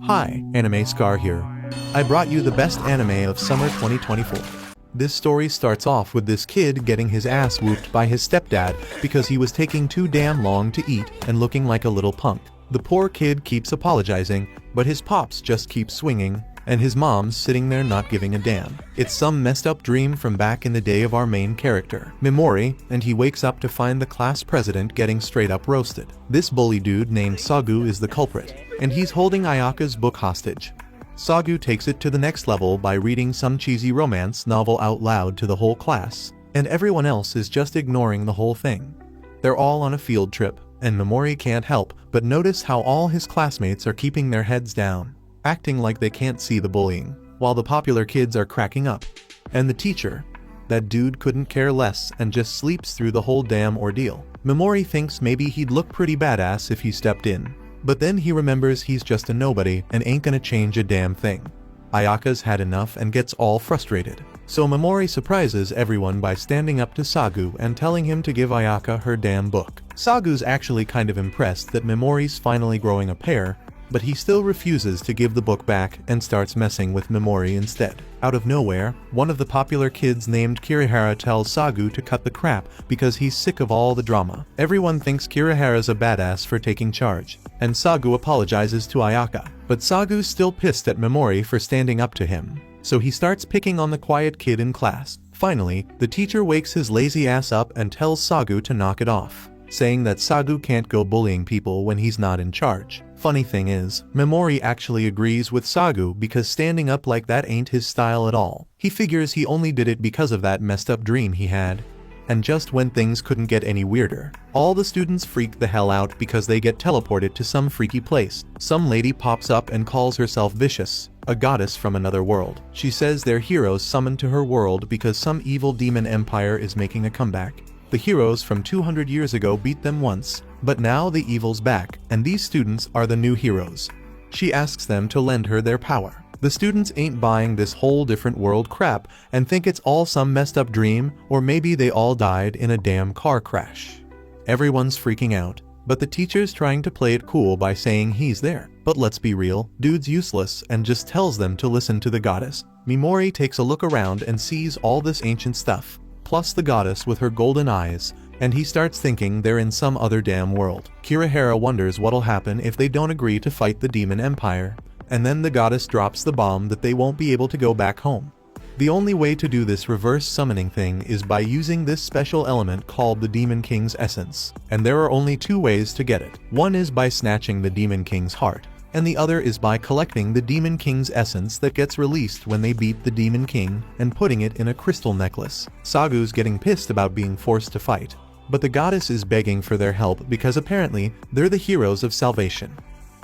Hi, Anime Scar here. I brought you the best anime of summer 2024. This story starts off with this kid getting his ass whooped by his stepdad because he was taking too damn long to eat and looking like a little punk. The poor kid keeps apologizing, but his pops just keep swinging, and his mom's sitting there not giving a damn. It's some messed up dream from back in the day of our main character, Mimori, and he wakes up to find the class president getting straight up roasted. This bully dude named Sagu is the culprit, and he's holding Ayaka's book hostage. Sagu takes it to the next level by reading some cheesy romance novel out loud to the whole class, and everyone else is just ignoring the whole thing. They're all on a field trip, and Mimori can't help but notice how all his classmates are keeping their heads down, acting like they can't see the bullying, while the popular kids are cracking up. And the teacher, that dude couldn't care less and just sleeps through the whole damn ordeal. Mimori thinks maybe he'd look pretty badass if he stepped in, but then he remembers he's just a nobody and ain't gonna change a damn thing. Ayaka's had enough and gets all frustrated, so Mimori surprises everyone by standing up to Sagu and telling him to give Ayaka her damn book. Sagu's actually kind of impressed that Mimori's finally growing a pair, but he still refuses to give the book back and starts messing with Mimori instead. Out of nowhere, one of the popular kids named Kirihara tells Sagu to cut the crap because he's sick of all the drama. Everyone thinks Kirihara's a badass for taking charge, and Sagu apologizes to Ayaka, but Sagu's still pissed at Mimori for standing up to him, so he starts picking on the quiet kid in class. Finally, the teacher wakes his lazy ass up and tells Sagu to knock it off, saying that Sagu can't go bullying people when he's not in charge. Funny thing is, Mimori actually agrees with Sagu because standing up like that ain't his style at all. He figures he only did it because of that messed up dream he had. And just when things couldn't get any weirder, all the students freak the hell out because they get teleported to some freaky place. Some lady pops up and calls herself Vicious, a goddess from another world. She says they're heroes summoned to her world because some evil demon empire is making a comeback. The heroes from 200 years ago beat them once, but now the evil's back, and these students are the new heroes. She asks them to lend her their power. The students ain't buying this whole different world crap and think it's all some messed up dream, or maybe they all died in a damn car crash. Everyone's freaking out, but the teacher's trying to play it cool by saying he's there. But let's be real, dude's useless and just tells them to listen to the goddess. Mimori takes a look around and sees all this ancient stuff, plus the goddess with her golden eyes, and he starts thinking they're in some other damn world. Kirihara wonders what'll happen if they don't agree to fight the demon empire, and then the goddess drops the bomb that they won't be able to go back home. The only way to do this reverse summoning thing is by using this special element called the Demon King's essence, and there are only two ways to get it. One is by snatching the Demon King's heart, and the other is by collecting the Demon King's essence that gets released when they beat the Demon King and putting it in a crystal necklace. Sagu's getting pissed about being forced to fight, but the goddess is begging for their help because apparently they're the heroes of salvation.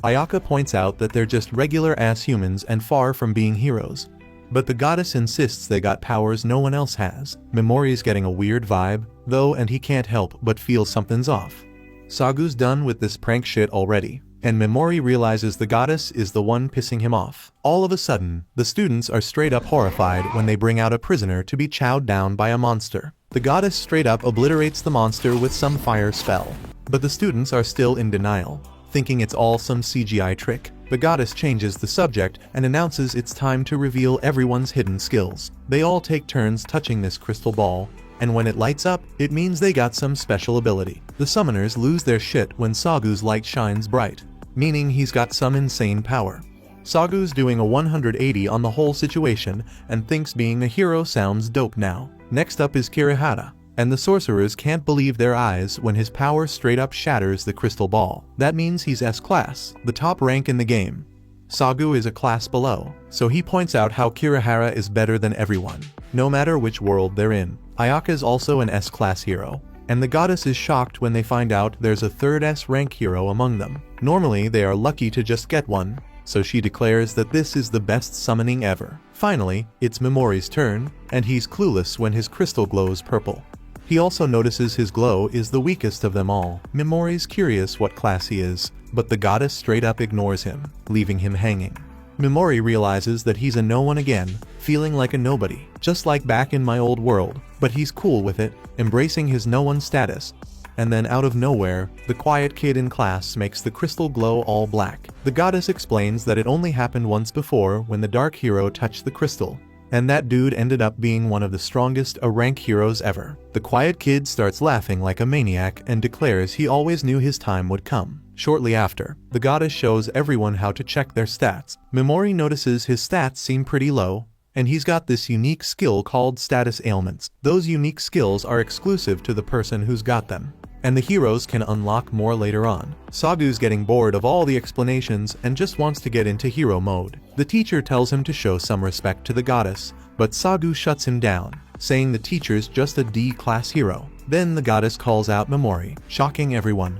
Ayaka points out that they're just regular-ass humans and far from being heroes, but the goddess insists they got powers no one else has. Mimori's getting a weird vibe, though, and he can't help but feel something's off. Sagu's done with this prank shit already, and Mimori realizes the goddess is the one pissing him off. All of a sudden, the students are straight up horrified when they bring out a prisoner to be chowed down by a monster. The goddess straight up obliterates the monster with some fire spell, but the students are still in denial, thinking it's all some CGI trick. The goddess changes the subject and announces it's time to reveal everyone's hidden skills. They all take turns touching this crystal ball, and when it lights up, it means they got some special ability. The summoners lose their shit when Sagu's light shines bright, meaning he's got some insane power. Sagu's doing a 180 on the whole situation and thinks being a hero sounds dope now. Next up is Kirihara, and the sorcerers can't believe their eyes when his power straight up shatters the crystal ball. That means he's S-class, the top rank in the game. Sagu is a class below, so he points out how Kirihara is better than everyone, no matter which world they're in. Ayaka is also an S-class hero, and the goddess is shocked when they find out there's a third S-rank hero among them. Normally they are lucky to just get one, so she declares that this is the best summoning ever. Finally, it's Mimori's turn, and he's clueless when his crystal glows purple. He also notices his glow is the weakest of them all. Mimori's curious what class he is, but the goddess straight up ignores him, leaving him hanging. Mimori realizes that he's a no one again, feeling like a nobody, just like back in my old world, but he's cool with it, embracing his no one status. and then out of nowhere, the quiet kid in class makes the crystal glow all black. The goddess explains that it only happened once before when the dark hero touched the crystal, and that dude ended up being one of the strongest A-rank heroes ever. The quiet kid starts laughing like a maniac and declares he always knew his time would come. Shortly after, the goddess shows everyone how to check their stats. Memori notices his stats seem pretty low, and he's got this unique skill called status ailments. Those unique skills are exclusive to the person who's got them, and the heroes can unlock more later on. Sagu's getting bored of all the explanations and just wants to get into hero mode. The teacher tells him to show some respect to the goddess, but Sagu shuts him down, saying the teacher's just a D-class hero. Then the goddess calls out Memori, shocking everyone.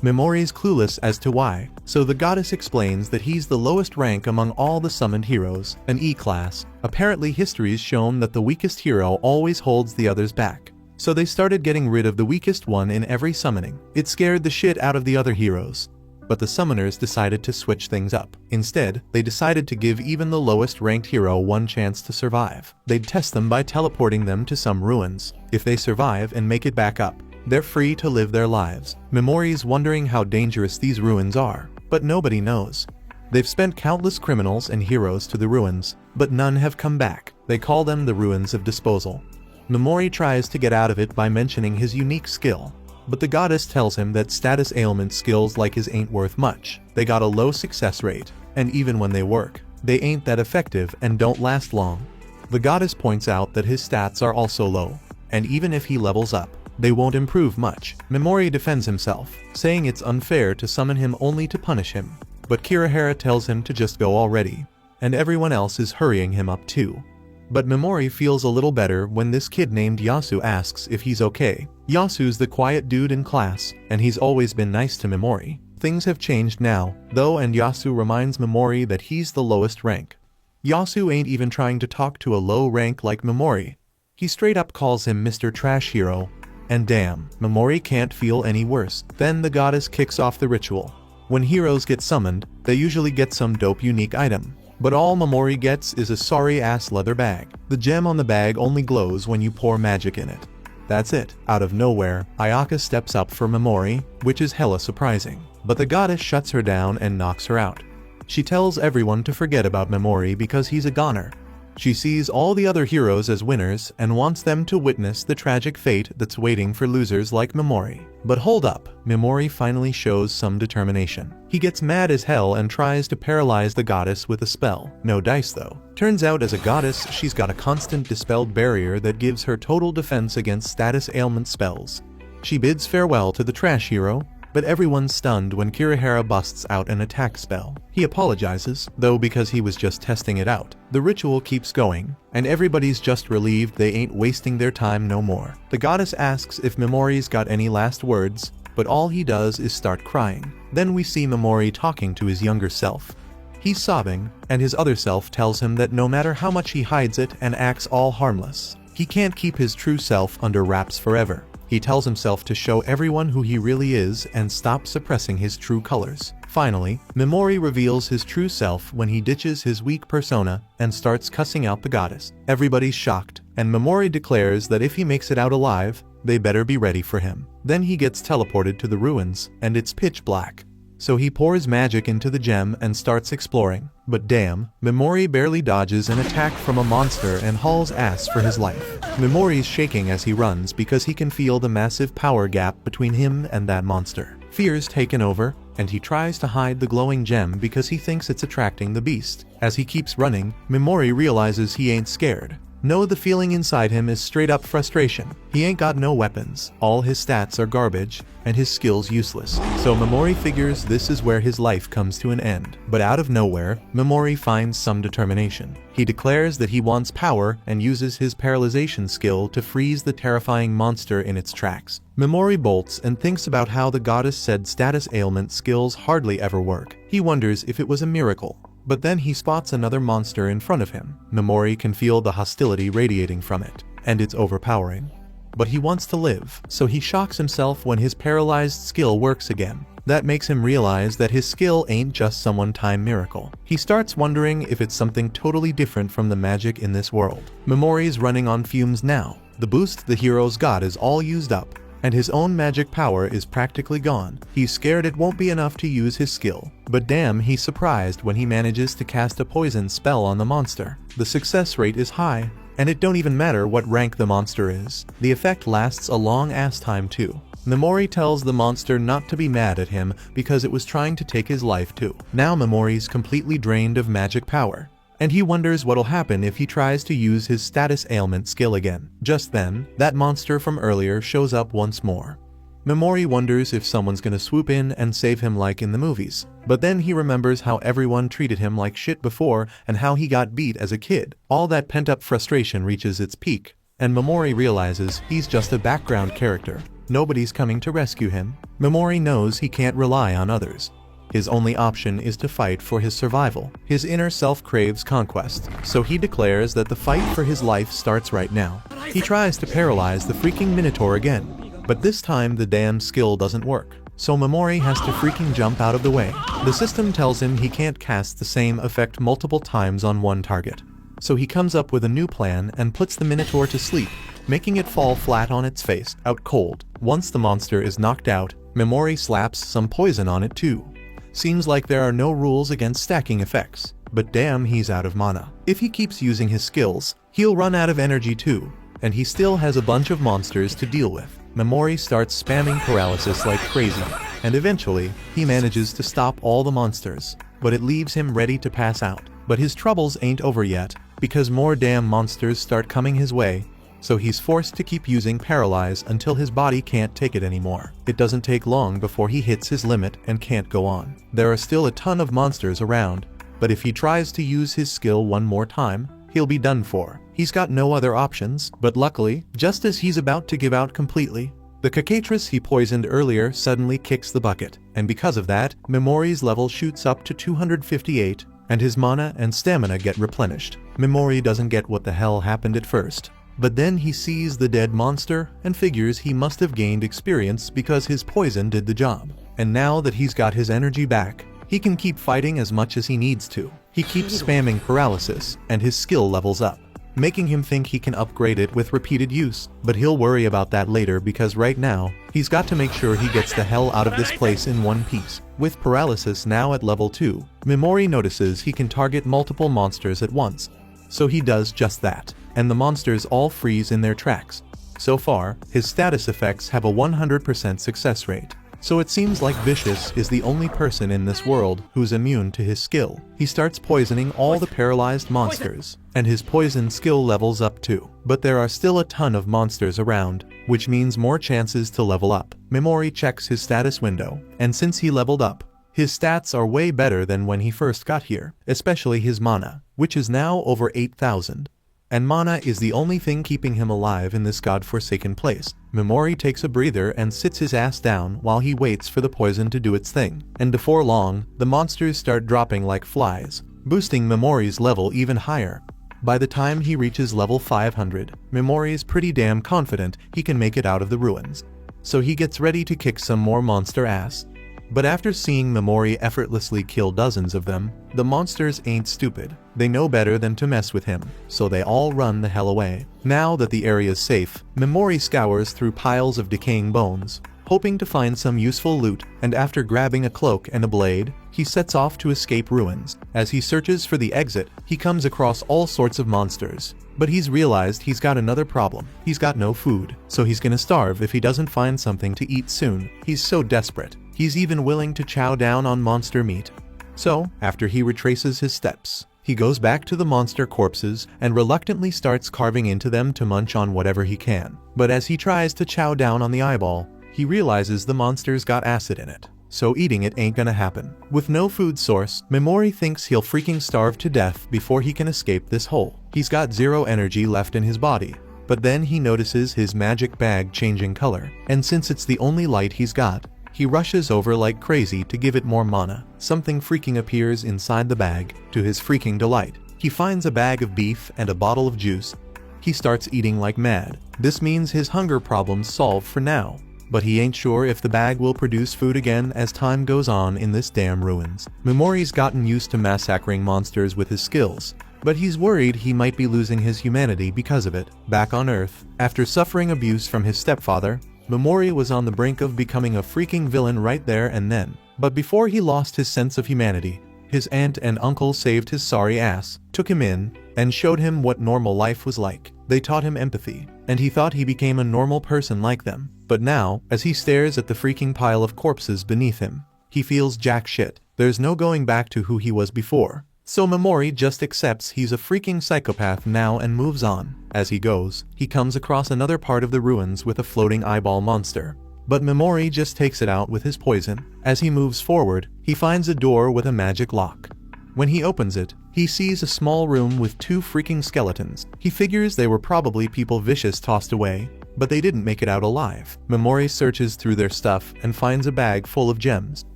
Memori's clueless as to why, so the goddess explains that he's the lowest rank among all the summoned heroes, an E-class. Apparently history's shown that the weakest hero always holds the others back, so they started getting rid of the weakest one in every summoning. It scared the shit out of the other heroes, but the summoners decided to switch things up. Instead, they decided to give even the lowest ranked hero one chance to survive. They'd test them by teleporting them to some ruins. If they survive and make it back up, they're free to live their lives. Memori's wondering how dangerous these ruins are, but nobody knows. They've spent countless criminals and heroes to the ruins, but none have come back. They call them the Ruins of Disposal. Memori tries to get out of it by mentioning his unique skill, but the goddess tells him that status ailment skills like his ain't worth much. They got a low success rate, and even when they work, they ain't that effective and don't last long. The goddess points out that his stats are also low, and even if he levels up, they won't improve much. Memori defends himself, saying it's unfair to summon him only to punish him, but Kirihara tells him to just go already, and everyone else is hurrying him up too. But Memori feels a little better when this kid named Yasu asks if he's okay. Yasu's the quiet dude in class, and he's always been nice to Memori. Things have changed now, though, and Yasu reminds Memori that he's the lowest rank. Yasu ain't even trying to talk to a low rank like Memori. He straight up calls him Mr. Trash Hero. And damn, Memori can't feel any worse. Then the goddess kicks off the ritual. When heroes get summoned, they usually get some dope unique item, but all Memori gets is a sorry-ass leather bag. The gem on the bag only glows when you pour magic in it. That's it. Out of nowhere, Ayaka steps up for Memori, which is hella surprising. But the goddess shuts her down and knocks her out. She tells everyone to forget about Memori because he's a goner. She sees all the other heroes as winners and wants them to witness the tragic fate that's waiting for losers like Memori. But hold up, Memori finally shows some determination. He gets mad as hell and tries to paralyze the goddess with a spell. No dice though. Turns out as a goddess, she's got a constant dispelled barrier that gives her total defense against status ailment spells. She bids farewell to the trash hero, but everyone's stunned when Kirihara busts out an attack spell. He apologizes, though, because he was just testing it out. The ritual keeps going, and everybody's just relieved they ain't wasting their time no more. The goddess asks if Memori's got any last words, but all he does is start crying. Then we see Memori talking to his younger self. He's sobbing, and his other self tells him that no matter how much he hides it and acts all harmless, he can't keep his true self under wraps forever. He tells himself to show everyone who he really is and stop suppressing his true colors. Finally, Memori reveals his true self when he ditches his weak persona and starts cussing out the goddess. Everybody's shocked, and Memori declares that if he makes it out alive, they better be ready for him. Then he gets teleported to the ruins, and it's pitch black. So he pours magic into the gem and starts exploring. But damn, Memori barely dodges an attack from a monster and hauls ass for his life. Memori's shaking as he runs because he can feel the massive power gap between him and that monster. Fear's taken over, and he tries to hide the glowing gem because he thinks it's attracting the beast. As he keeps running, Memori realizes he ain't scared. No, the feeling inside him is straight up frustration. He ain't got no weapons, all his stats are garbage, and his skills useless. So Memori figures this is where his life comes to an end. But out of nowhere, Memori finds some determination. He declares that he wants power and uses his paralyzation skill to freeze the terrifying monster in its tracks. Memori bolts and thinks about how the goddess said status ailment skills hardly ever work. He wonders if it was a miracle. But then he spots another monster in front of him. Memori can feel the hostility radiating from it, and it's overpowering. But he wants to live, so he shocks himself when his paralyzed skill works again. That makes him realize that his skill ain't just some one-time miracle. He starts wondering if it's something totally different from the magic in this world. Memori's running on fumes now. The boost the hero's got is all used up, and his own magic power is practically gone. He's scared it won't be enough to use his skill. But damn, he's surprised when he manages to cast a poison spell on the monster. The success rate is high, and it don't even matter what rank the monster is. The effect lasts a long ass time too. Memori tells the monster not to be mad at him because it was trying to take his life too. Now Memori's completely drained of magic power, and he wonders what'll happen if he tries to use his status ailment skill again. Just then, that monster from earlier shows up once more. Memori wonders if someone's gonna swoop in and save him like in the movies. But then he remembers how everyone treated him like shit before and how he got beat as a kid. All that pent-up frustration reaches its peak, and Memori realizes he's just a background character. Nobody's coming to rescue him. Memori knows he can't rely on others. His only option is to fight for his survival. His inner self craves conquest, so he declares that the fight for his life starts right now. He tries to paralyze the freaking Minotaur again, but this time the damn skill doesn't work. So Memori has to freaking jump out of the way. The system tells him he can't cast the same effect multiple times on one target. So he comes up with a new plan and puts the Minotaur to sleep, making it fall flat on its face, out cold. Once the monster is knocked out, Memori slaps some poison on it too. Seems like there are no rules against stacking effects, but damn, he's out of mana. If he keeps using his skills, he'll run out of energy too, and he still has a bunch of monsters to deal with. Memori starts spamming paralysis like crazy, and eventually, he manages to stop all the monsters, but it leaves him ready to pass out. But his troubles ain't over yet, because more damn monsters start coming his way, so he's forced to keep using Paralyze until his body can't take it anymore. It doesn't take long before he hits his limit and can't go on. There are still a ton of monsters around, but if he tries to use his skill one more time, he'll be done for. He's got no other options, but luckily, just as he's about to give out completely, the cockatrice he poisoned earlier suddenly kicks the bucket, and because of that, Memori's level shoots up to 258, and his mana and stamina get replenished. Memori doesn't get what the hell happened at first, but then he sees the dead monster and figures he must have gained experience because his poison did the job. And now that he's got his energy back, he can keep fighting as much as he needs to. He keeps spamming paralysis, and his skill levels up, making him think he can upgrade it with repeated use, but he'll worry about that later because right now, he's got to make sure he gets the hell out of this place in one piece. With paralysis now at level 2, Memori notices he can target multiple monsters at once, so he does just that, and the monsters all freeze in their tracks. So far, his status effects have a 100% success rate, so it seems like Vicious is the only person in this world who's immune to his skill. He starts poisoning all the paralyzed monsters, and his poison skill levels up too. But there are still a ton of monsters around, which means more chances to level up. Memori checks his status window, and since he leveled up, his stats are way better than when he first got here, especially his mana, which is now over 8,000. And mana is the only thing keeping him alive in this godforsaken place. Memori takes a breather and sits his ass down while he waits for the poison to do its thing. And before long, the monsters start dropping like flies, boosting Memori's level even higher. By the time he reaches level 500, Memori is pretty damn confident he can make it out of the ruins. So he gets ready to kick some more monster ass. But after seeing Memori effortlessly kill dozens of them, the monsters ain't stupid. They know better than to mess with him, so they all run the hell away. Now that the area's safe, Memori scours through piles of decaying bones, hoping to find some useful loot, and after grabbing a cloak and a blade, he sets off to escape ruins. As he searches for the exit, he comes across all sorts of monsters. But he's realized he's got another problem. He's got no food, so he's gonna starve if he doesn't find something to eat soon. He's so desperate. He's even willing to chow down on monster meat. So, after he retraces his steps, he goes back to the monster corpses and reluctantly starts carving into them to munch on whatever he can. But as he tries to chow down on the eyeball, he realizes the monster's got acid in it, so eating it ain't gonna happen. With no food source, Memori thinks he'll freaking starve to death before he can escape this hole. He's got zero energy left in his body, but then he notices his magic bag changing color, and since it's the only light he's got, he rushes over like crazy to give it more mana. Something freaking appears inside the bag, to his freaking delight. He finds a bag of beef and a bottle of juice. He starts eating like mad. This means his hunger problem's solved for now, but he ain't sure if the bag will produce food again as time goes on in this damn ruins. Memori's gotten used to massacring monsters with his skills, but he's worried he might be losing his humanity because of it. Back on Earth, after suffering abuse from his stepfather, Memori was on the brink of becoming a freaking villain right there and then. But before he lost his sense of humanity, his aunt and uncle saved his sorry ass, took him in, and showed him what normal life was like. They taught him empathy, and he thought he became a normal person like them. But now, as he stares at the freaking pile of corpses beneath him, he feels jack shit. There's no going back to who he was before. So Memori just accepts he's a freaking psychopath now and moves on. As he goes, he comes across another part of the ruins with a floating eyeball monster. But Memori just takes it out with his poison. As he moves forward, he finds a door with a magic lock. When he opens it, he sees a small room with 2 freaking skeletons. He figures they were probably people Vicious tossed away, but they didn't make it out alive. Memori searches through their stuff and finds a bag full of gems.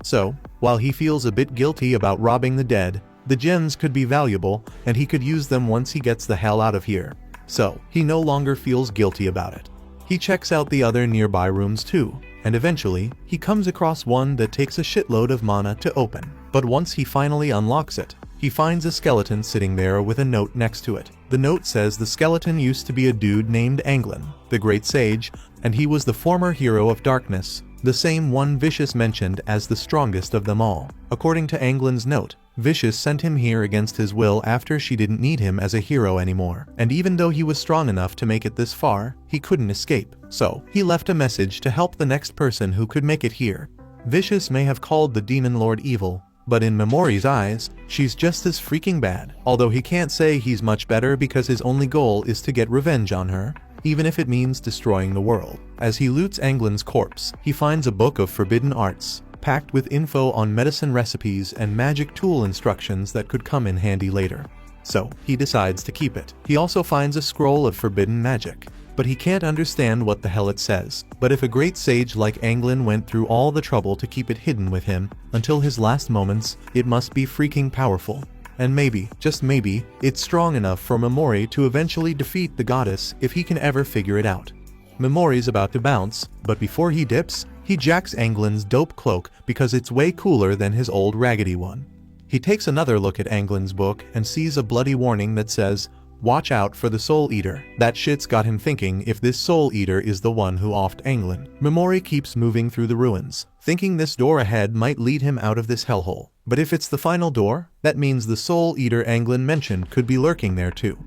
So, while he feels a bit guilty about robbing the dead, the gems could be valuable and he could use them once he gets the hell out of here. So, he no longer feels guilty about it. He checks out the other nearby rooms too, and eventually, he comes across one that takes a shitload of mana to open. But once he finally unlocks it, he finds a skeleton sitting there with a note next to it. The note says the skeleton used to be a dude named Anglin, the Great Sage, and he was the former hero of darkness, the same one Vicious mentioned as the strongest of them all. According to Anglin's note, Vicious sent him here against his will after she didn't need him as a hero anymore. And even though he was strong enough to make it this far, he couldn't escape. So, he left a message to help the next person who could make it here. Vicious may have called the Demon Lord evil, but in Memori's eyes, she's just as freaking bad. Although he can't say he's much better because his only goal is to get revenge on her, even if it means destroying the world. As he loots Anglin's corpse, he finds a book of forbidden arts, packed with info on medicine recipes and magic tool instructions that could come in handy later. So, he decides to keep it. He also finds a scroll of forbidden magic, but he can't understand what the hell it says. But if a great sage like Anglin went through all the trouble to keep it hidden with him until his last moments, it must be freaking powerful. And maybe, just maybe, it's strong enough for Memori to eventually defeat the goddess if he can ever figure it out. Memori's about to bounce, but before he dips, he jacks Anglin's dope cloak because it's way cooler than his old raggedy one. He takes another look at Anglin's book and sees a bloody warning that says, "Watch out for the Soul Eater." That shit's got him thinking if this Soul Eater is the one who offed Anglin. Memori keeps moving through the ruins, thinking this door ahead might lead him out of this hellhole. But if it's the final door, that means the Soul Eater Anglin mentioned could be lurking there too.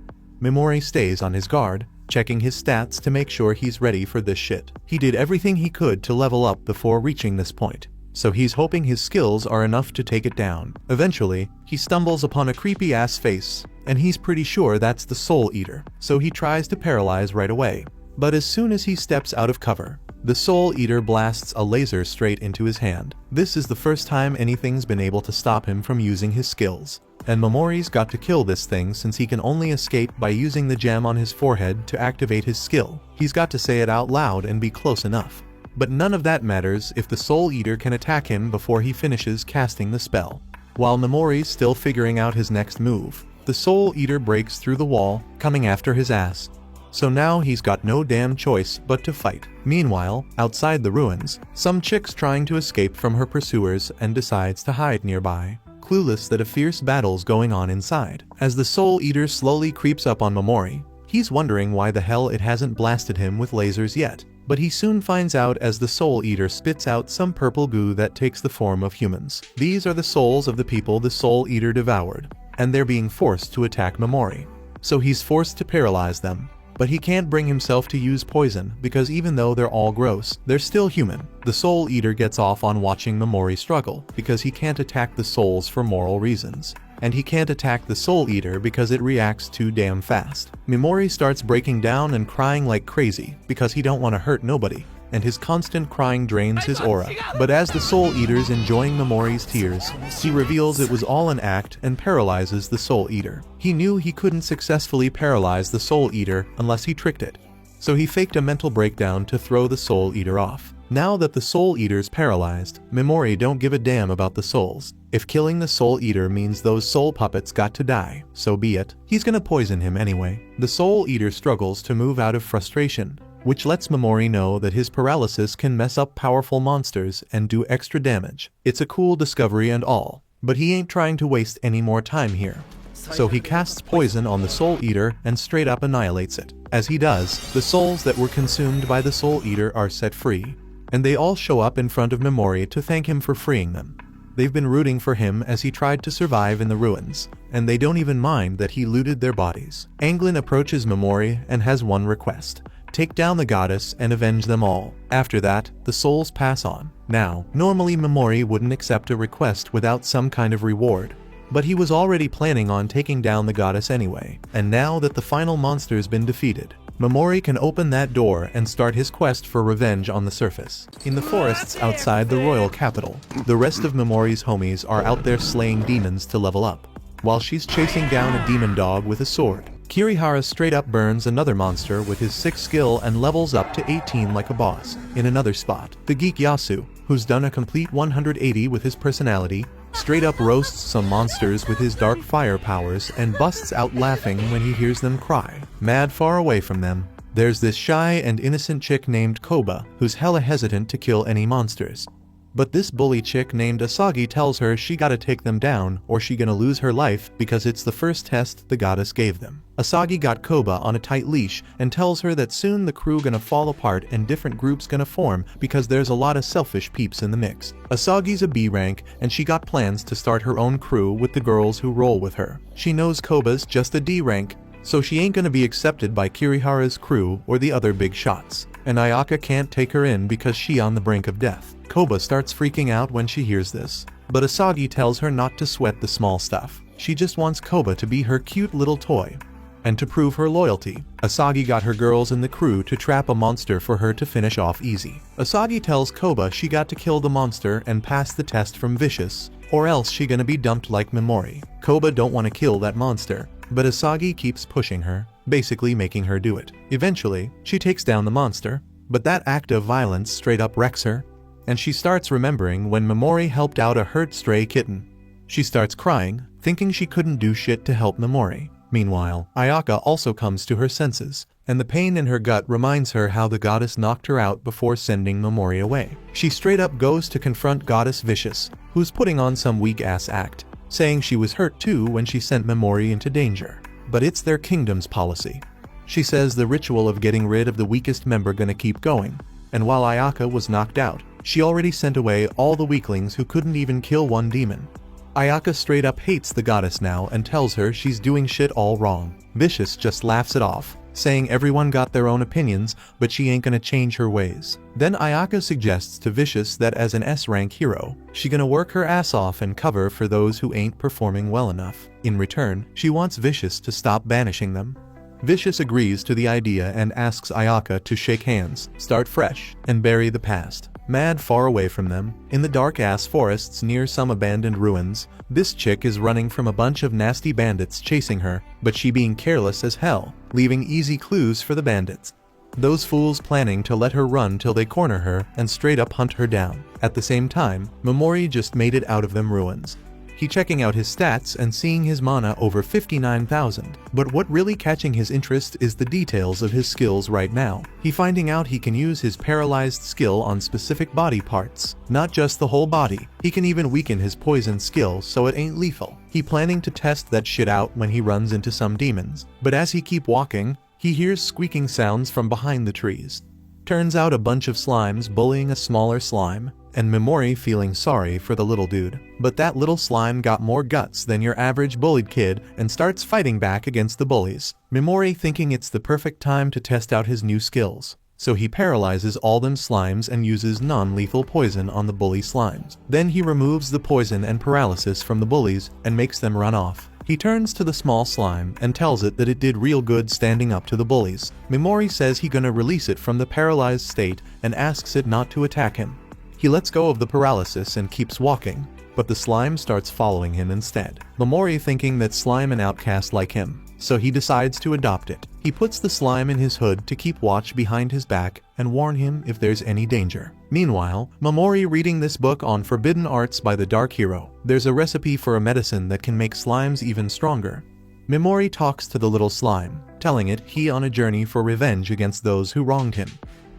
Memori stays on his guard, checking his stats to make sure he's ready for this shit. He did everything he could to level up before reaching this point, so he's hoping his skills are enough to take it down. Eventually, he stumbles upon a creepy-ass face, and he's pretty sure that's the Soul Eater, so he tries to paralyze right away. But as soon as he steps out of cover, the Soul Eater blasts a laser straight into his hand. This is the first time anything's been able to stop him from using his skills. And Memori's got to kill this thing since he can only escape by using the gem on his forehead to activate his skill. He's got to say it out loud and be close enough. But none of that matters if the Soul Eater can attack him before he finishes casting the spell. While Memori's still figuring out his next move, the Soul Eater breaks through the wall, coming after his ass. So now he's got no damn choice but to fight. Meanwhile, outside the ruins, some chick's trying to escape from her pursuers and decides to hide nearby, clueless that a fierce battle's going on inside. As the Soul Eater slowly creeps up on Memori, he's wondering why the hell it hasn't blasted him with lasers yet. But he soon finds out as the Soul Eater spits out some purple goo that takes the form of humans. These are the souls of the people the Soul Eater devoured, and they're being forced to attack Memori. So he's forced to paralyze them. But he can't bring himself to use poison because even though they're all gross, they're still human. The Soul Eater gets off on watching Memori struggle because he can't attack the souls for moral reasons. And he can't attack the Soul Eater because it reacts too damn fast. Memori starts breaking down and crying like crazy because he don't want to hurt nobody, and his constant crying drains his aura. But as the Soul Eater's enjoying Memori's tears, he reveals it was all an act and paralyzes the Soul Eater. He knew he couldn't successfully paralyze the Soul Eater unless he tricked it, so he faked a mental breakdown to throw the Soul Eater off. Now that the Soul Eater's paralyzed, Memori don't give a damn about the souls. If killing the Soul Eater means those soul puppets got to die, so be it. He's gonna poison him anyway. The Soul Eater struggles to move out of frustration, which lets Memori know that his paralysis can mess up powerful monsters and do extra damage. It's a cool discovery and all, but he ain't trying to waste any more time here. So he casts poison on the Soul Eater and straight up annihilates it. As he does, the souls that were consumed by the Soul Eater are set free, and they all show up in front of Memori to thank him for freeing them. They've been rooting for him as he tried to survive in the ruins, and they don't even mind that he looted their bodies. Anglin approaches Memori and has one request: take down the goddess and avenge them all. After that, the souls pass on. Now, normally Memori wouldn't accept a request without some kind of reward, but he was already planning on taking down the goddess anyway, and now that the final monster's been defeated, Memori can open that door and start his quest for revenge on the surface. In the forests outside the royal capital, the rest of Memori's homies are out there slaying demons to level up, while she's chasing down a demon dog with a sword. Kirihara straight up burns another monster with his 6th skill and levels up to 18 like a boss. In another spot, the geek Yasu, who's done a complete 180 with his personality, straight up roasts some monsters with his dark fire powers and busts out laughing when he hears them cry. Mad far away from them, there's this shy and innocent chick named Koba who's hella hesitant to kill any monsters. But this bully chick named Asagi tells her she gotta take them down or she gonna lose her life because it's the first test the goddess gave them. Asagi got Koba on a tight leash and tells her that soon the crew gonna fall apart and different groups gonna form because there's a lot of selfish peeps in the mix. Asagi's a B rank and she got plans to start her own crew with the girls who roll with her. She knows Koba's just a D rank, so she ain't gonna be accepted by Kirihara's crew or the other big shots. And Ayaka can't take her in because she on the brink of death. Koba starts freaking out when she hears this, but Asagi tells her not to sweat the small stuff. She just wants Koba to be her cute little toy. And to prove her loyalty, Asagi got her girls in the crew to trap a monster for her to finish off easy. Asagi tells Koba she got to kill the monster and pass the test from Vicious, or else she gonna be dumped like Memori. Koba don't want to kill that monster, but Asagi keeps pushing her, basically making her do it. Eventually, she takes down the monster, but that act of violence straight up wrecks her, and she starts remembering when Memori helped out a hurt stray kitten. She starts crying, thinking she couldn't do shit to help Memori. Meanwhile, Ayaka also comes to her senses, and the pain in her gut reminds her how the goddess knocked her out before sending Memori away. She straight up goes to confront Goddess Vicious, who's putting on some weak-ass act, saying she was hurt too when she sent Memori into danger. But it's their kingdom's policy. She says the ritual of getting rid of the weakest member gonna keep going, and while Ayaka was knocked out, she already sent away all the weaklings who couldn't even kill one demon. Ayaka straight up hates the goddess now and tells her she's doing shit all wrong. Vicious just laughs it off, saying everyone got their own opinions, but she ain't gonna change her ways. Then Ayaka suggests to Vicious that as an S-rank hero, she gonna work her ass off and cover for those who ain't performing well enough. In return, she wants Vicious to stop banishing them. Vicious agrees to the idea and asks Ayaka to shake hands, start fresh, and bury the past. Mad far away from them, in the dark-ass forests near some abandoned ruins, this chick is running from a bunch of nasty bandits chasing her, but she being careless as hell, leaving easy clues for the bandits. Those fools planning to let her run till they corner her and straight up hunt her down. At the same time, Memori just made it out of them ruins. He checking out his stats and seeing his mana over 59,000. But what really catching his interest is the details of his skills right now. He finding out he can use his paralyzed skill on specific body parts, not just the whole body. He can even weaken his poison skill so it ain't lethal. He planning to test that shit out when he runs into some demons. But as he keep walking, he hears squeaking sounds from behind the trees. Turns out a bunch of slimes bullying a smaller slime, and Memori feeling sorry for the little dude. But that little slime got more guts than your average bullied kid and starts fighting back against the bullies. Memori thinking it's the perfect time to test out his new skills, so he paralyzes all them slimes and uses non-lethal poison on the bully slimes. Then he removes the poison and paralysis from the bullies and makes them run off. He turns to the small slime and tells it that it did real good standing up to the bullies. Memori says he gonna release it from the paralyzed state and asks it not to attack him. He lets go of the paralysis and keeps walking, but the slime starts following him instead. Memori thinking that slime an outcast like him, so he decides to adopt it. He puts the slime in his hood to keep watch behind his back and warn him if there's any danger. Meanwhile, Memori reading this book on forbidden arts by the Dark Hero. There's a recipe for a medicine that can make slimes even stronger. Memori talks to the little slime, telling it he on a journey for revenge against those who wronged him.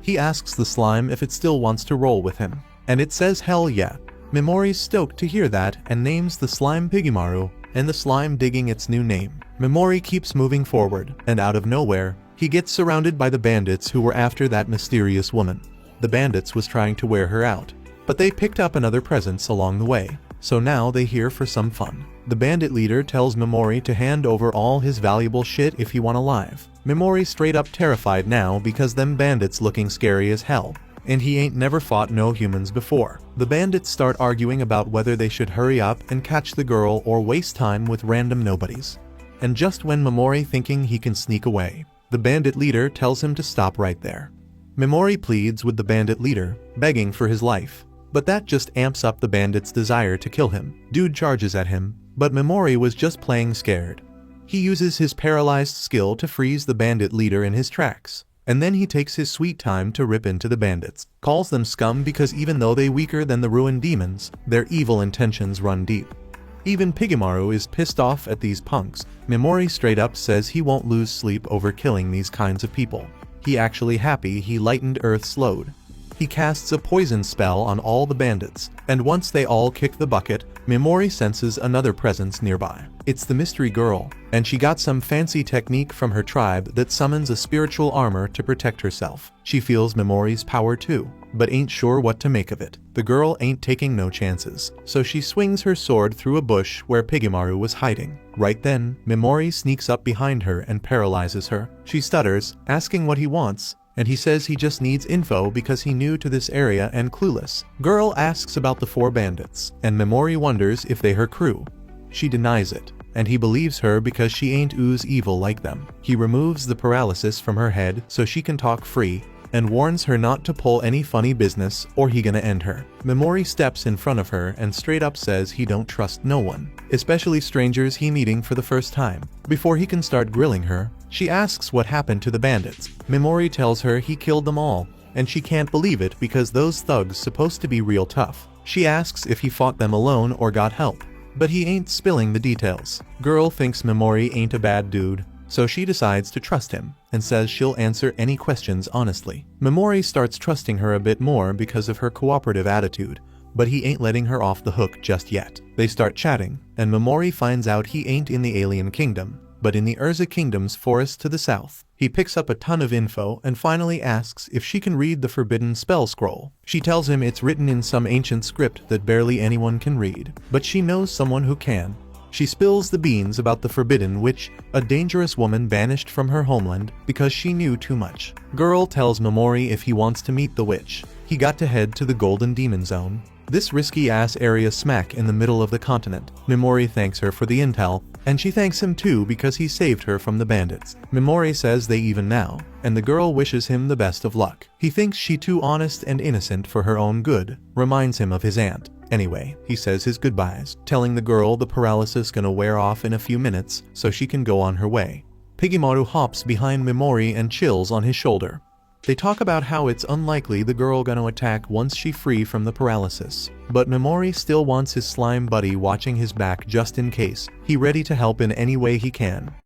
He asks the slime if it still wants to roll with him, and it says hell yeah. Memori's stoked to hear that and names the slime Pigimaru, and the slime digging its new name. Memori keeps moving forward, and out of nowhere, He gets surrounded by the bandits who were after that mysterious woman. The bandits was trying to wear her out, but they picked up another presence along the way, so now they here for some fun. The bandit leader tells Memori to hand over all his valuable shit if he want alive. Memori straight up terrified now because them bandits looking scary as hell, and he ain't never fought no humans before. The bandits start arguing about whether they should hurry up and catch the girl or waste time with random nobodies. And just when Memori thinking he can sneak away, the bandit leader tells him to stop right there. Memori pleads with the bandit leader, begging for his life, but that just amps up the bandit's desire to kill him. Dude charges at him, but Memori was just playing scared. He uses his paralyzed skill to freeze the bandit leader in his tracks, and then he takes his sweet time to rip into the bandits, calls them scum because even though they weaker than the ruined demons, their evil intentions run deep. Even Pigemaru is pissed off at these punks. Memori straight up says he won't lose sleep over killing these kinds of people. He actually happy he lightened Earth's load. He casts a poison spell on all the bandits, and once they all kick the bucket, Memori senses another presence nearby. It's the mystery girl, and she got some fancy technique from her tribe that summons a spiritual armor to protect herself. She feels Memori's power too, but ain't sure what to make of it. The girl ain't taking no chances, so she swings her sword through a bush where Pigemaru was hiding. Right then, Memori sneaks up behind her and paralyzes her. She stutters, asking what he wants, and he says he just needs info because he new to this area and clueless. Girl asks about the 4 bandits, and Memori wonders if they her crew. She denies it, and he believes her because she ain't ooze evil like them. He removes the paralysis from her head so she can talk free, and warns her not to pull any funny business or he gonna end her. Memori steps in front of her and straight up says he don't trust no one, especially strangers he meeting for the first time. Before he can start grilling her, she asks what happened to the bandits. Memori tells her he killed them all, and she can't believe it because those thugs supposed to be real tough. She asks if he fought them alone or got help, but he ain't spilling the details. Girl thinks Memori ain't a bad dude, so she decides to trust him, and says she'll answer any questions honestly. Memori starts trusting her a bit more because of her cooperative attitude, but he ain't letting her off the hook just yet. They start chatting, and Memori finds out he ain't in the alien kingdom, but in the Urza Kingdom's forest to the south. He picks up a ton of info and finally asks if she can read the forbidden spell scroll. She tells him it's written in some ancient script that barely anyone can read, but she knows someone who can. She spills the beans about the forbidden witch, a dangerous woman banished from her homeland because she knew too much. Girl tells Memori if he wants to meet the witch, he got to head to the Golden Demon Zone. This risky-ass area smack in the middle of the continent. Memori thanks her for the intel, and she thanks him too because he saved her from the bandits. Memori says they even now, and the girl wishes him the best of luck. He thinks she too honest and innocent for her own good, reminds him of his aunt. Anyway, he says his goodbyes, telling the girl the paralysis gonna wear off in a few minutes so she can go on her way. Pigemaru hops behind Memori and chills on his shoulder. They talk about how it's unlikely the girl gonna attack once she free from the paralysis, but Memori still wants his slime buddy watching his back just in case. He ready to help in any way he can.